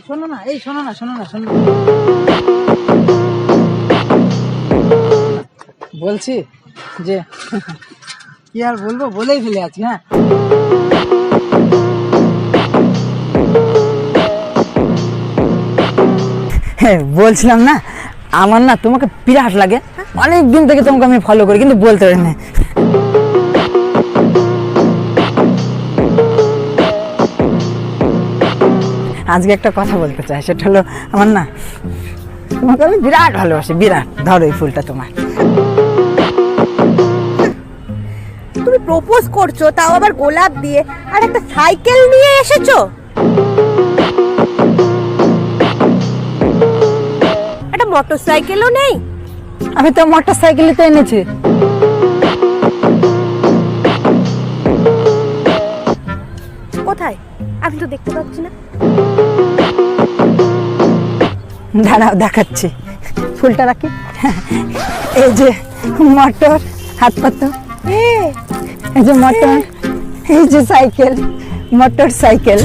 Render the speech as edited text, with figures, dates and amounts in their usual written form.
শোনো না, বলছি যে কি আর বলবো, বলেই ফেলে আছি। হ্যাঁ, বলছিলাম না, আমার না তোমাকে বিরাট লাগে, অনেক দিন থেকে তোমাকে আমি ফলো করি, কিন্তু বলতে পারি না। আজকে একটা কথা বলতে চাই, সেটা হলো আমার না তোমাকে আমি বিরাট ভালোবাসি, বিরাট। ধরো এই ফুলটা তোমার। তুমি প্রপোজ করছো, তাও আবার গোলাপ দিয়ে, আর একটা সাইকেল নিয়ে এসেছো। একটা মোটরসাইকেলও নেই? আমি তো মোটর সাইকেলে তো এনেছি। কোথায়? আমি তো দেখতে পাচ্ছি না। দাঁড়াও, দেখাচ্ছি। ফুলটা রাখি। এই যে মোটর, হাত পাতো, এই যে মোটর, এই যে সাইকেল, মোটর সাইকেল।